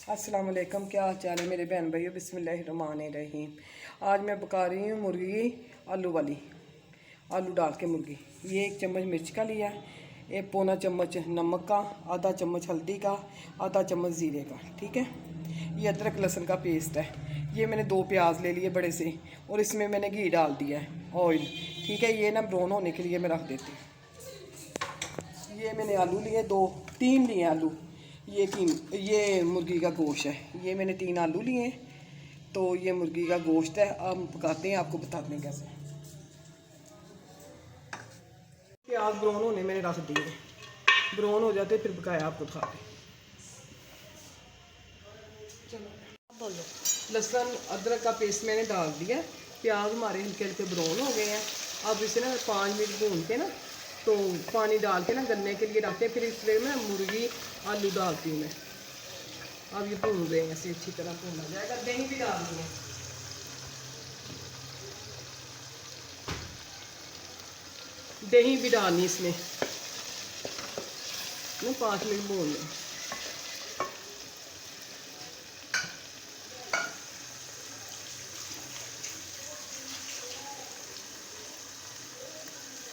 अस्सलाम वालेकुम, क्या हाल चाल है मेरे बहन भाइयों। बिस्मिल्लाहिर्रहमानिर्रहीम। आज मैं पका रही हूँ मुर्गी आलू वाली, आलू डाल के मुर्गी। ये 1 चम्मच मिर्च का लिया, 1 पौना चम्मच नमक का, आधा चम्मच हल्दी का, आधा चम्मच ज़ीरे का। ठीक है, ये अदरक लहसुन का पेस्ट है। ये मैंने 2 प्याज ले लिए बड़े से, और इसमें मैंने घी डाल दिया है, ऑयल। ठीक है, ये ना ब्राउन होने के लिए मैं रख देती हूँ। ये मैंने आलू लिए, 2-3 लिए आलू। ये मुर्गी का गोश्त है। ये मैंने 3 आलू लिए हैं, तो ये मुर्गी का गोश्त है। अब हम पकाते हैं, आपको बताते हैं कैसे। प्याज ब्राउन होने मैंने रख दिए, ब्राउन हो जाते फिर पकाया, आपको दिखाते। चलो बोलो। लहसुन अदरक का पेस्ट मैंने डाल दिया। प्याज हमारे हल्के हल्के ब्राउन हो गए हैं। अब इसे ना 5 मिनट भून के ना, तो पानी डाल के ना गलने के लिए रखते हैं। फिर इसमें मैं मुर्गी आलू डालती हूँ मैं। अब ये भून रहे हैं, ऐसे अच्छी तरह भूना जाएगा। दही भी डाल दूँगा, दही भी डालनी इसमें ना। 5 मिनट भून लें।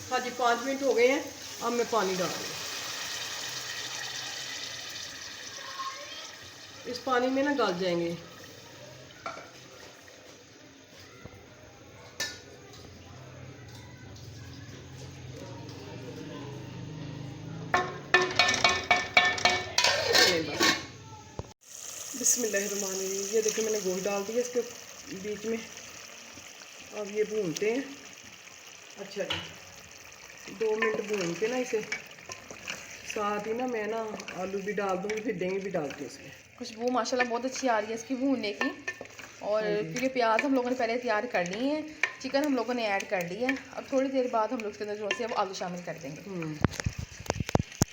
हाँ जी, 5 मिनट हो गए हैं। अब मैं पानी डाल दूँ। इस पानी में ना गल जाएंगे। बिस्मिल्लाहिर्रहमानिर्रहीम। ये देखिए मैंने गोश्त डाल दिया इसके बीच में। अब ये भूनते हैं। अच्छा जी, 2 मिनट भून के ना इसे, साथ ही ना मैं ना आलू भी डाल दूँगी, फिर दही भी डालती हूँ इसमें। खुशबू माशाल्लाह बहुत अच्छी आ रही है इसकी भूनने की। और क्योंकि प्याज हम लोगों ने पहले तैयार कर ली है, चिकन हम लोगों ने ऐड कर ली है। अब थोड़ी देर बाद हम लोग इसके अंदर जो है वो आलू शामिल कर देंगे।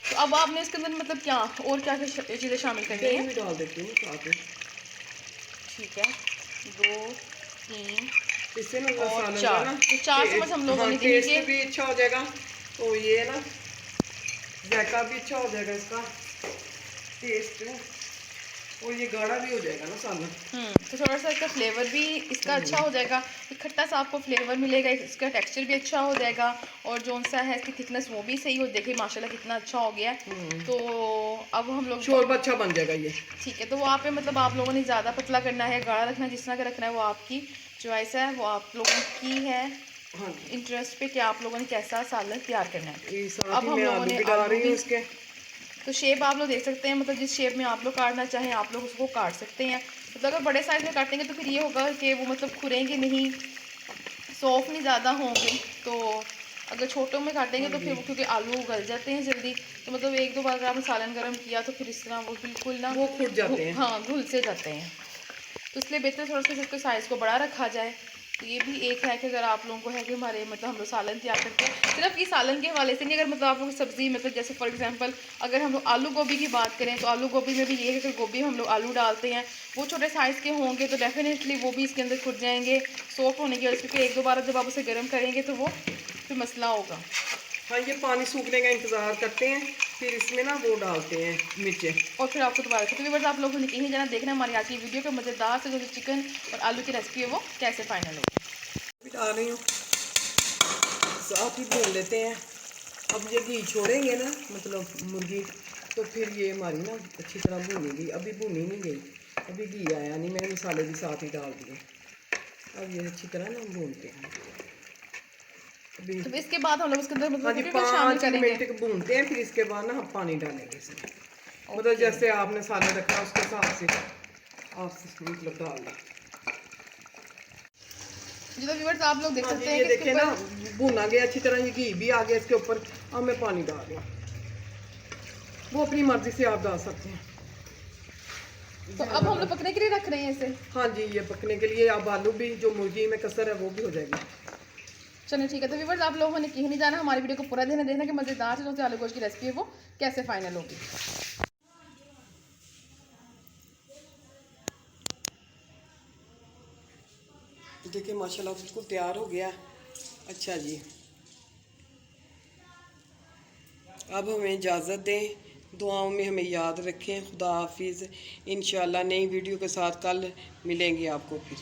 तो अब आपने इसके अंदर मतलब क्या और क्या चीज़ें शामिल करनी है? दही भी डाल देती हूँ साथ में। ठीक है, 2, 3 इससे ना और सालन का 4, ना तो 4 चम्मच हम लोगों ने दही टेस्ट के। भी अच्छा हो जाएगा। तो ये ना जायका भी अच्छा हो जाएगा इसका टेस्ट, और ये गाढ़ा भी हो जाएगा ना सालन। तो थोड़ा सा इसका फ्लेवर भी इसका अच्छा हो जाएगा, खट्टा सा आपको फ्लेवर मिलेगा, इसका टेक्सचर भी अच्छा हो जाएगा, और जो सा है इसकी थिकनेस वो भी सही हो। देखिए माशाल्लाह कितना अच्छा हो गया है। तो अब हम लोग शोरबा अच्छा बन जाएगा ये। ठीक है, तो वहाँ पे मतलब आप लोगों ने ज़्यादा पतला करना है, गाढ़ा रखना है, जिस तरह का रखना है वो आपकी चॉइस है, वो आप लोगों की है। हाँ, इंटरेस्ट पे कि आप लोगों ने कैसा सालन तैयार करना है। साथ अब ही हम मैं लोगों आलू ने भी डाल आलू रही हूँ भी, इसके। तो शेप आप लोग देख सकते हैं, मतलब जिस शेप में आप लोग काटना चाहें आप लोग उसको काट सकते हैं। मतलब अगर बड़े साइज़ में काटेंगे तो फिर ये होगा कि वो मतलब खुरेंगे नहीं, सॉफ्ट नहीं ज़्यादा होंगे। तो अगर छोटों में काटेंगे तो फिर वो, क्योंकि आलू गल जाते हैं जल्दी, तो मतलब 1-2 बार अगर आपने सालन गर्म किया तो फिर इस तरह वो बिल्कुल ना वो फूट जाते हैं। हाँ घुल से जाते हैं। तो इसलिए बेहतर थोड़ा सा इसके साइज़ को बड़ा रखा जाए। तो ये भी एक है कि अगर आप लोगों को है कि हमारे मतलब हम लोग सालन तैयार करते हैं, सिर्फ ये सालन के हवाले से नहीं, अगर मतलब आप लोग सब्ज़ी मतलब जैसे फॉर एग्जांपल अगर हम लोग आलू गोभी की बात करें तो आलू गोभी में भी ये है कि गोभी हम लोग आलू डालते हैं, वो छोटे साइज़ के होंगे तो डेफिनेटली वो भी इसके अंदर खुद जाएंगे सॉफ्ट होने की वजह से, क्योंकि 1-2 बार जब आप उसे गर्म करेंगे तो वो फिर मसला होगा। हाँ, ये पानी सूखने का इंतज़ार करते हैं, फिर इसमें ना वो डालते हैं मिर्चें। और फिर आपको दोबारा से, क्योंकि बस आप लोगों ने कहीं जाना देखना हमारी आज की वीडियो के मज़ेदार से जो चिकन और आलू की रेसिपी है वो कैसे फाइनल होगी। भी डाल रही हूँ, साथ ही भून लेते हैं। अब ये घी छोड़ेंगे ना मतलब मुर्गी, तो फिर ये हमारी ना अच्छी तरह भूनेगी। अभी भूनी नहीं गई, अभी घी आया नहीं, मैंने मसाले भी साथ ही डाल दिए। अब ये अच्छी तरह ना भूनते हैं अभी। तो इसके बाद हम लोग उसके अंदर हाँ मतलब जी, क्या शामिल 5 करेंगे? मिनट भूनते हैं, फिर इसके बाद ना हम पानी डालेंगे इसमें। मतलब ओके। जैसे आपने सालन रखा उसके हिसाब से आप मतलब डालना। जी तो व्यूअर्स आप लोग देख हाँ जी, सकते हैं ये कि इसके देखें ना ऊपर भुना गया अच्छी तरह, ये घी भी आ गया इसके ऊपर। अब मैं पानी डाल रही हूँ, वो अपनी मर्जी से आप डाल सकते हैं। तो अब हम लोग पकने के लिए रख रहे हैं इसे। हाँ जी, ये पकने के लिए। अब आलू भी जो मुर्गी में कसर है वो भी हो जाएगी। चलिए ठीक है, तो व्यूअर्स आप लोगों ने कहीं नहीं जाना, हमारी वीडियो को पूरा देखना कि मज़ेदार से जो सी आलू गोश्त की रेसिपी है वो कैसे फाइनल होगी। देखिए माशाल्लाह बिल्कुल तैयार हो गया। अच्छा जी, अब हमें इजाज़त दें। दुआओं में हमें याद रखें। खुदा हाफिज़। इंशाल्लाह नई वीडियो के साथ कल मिलेंगे आपको फिर।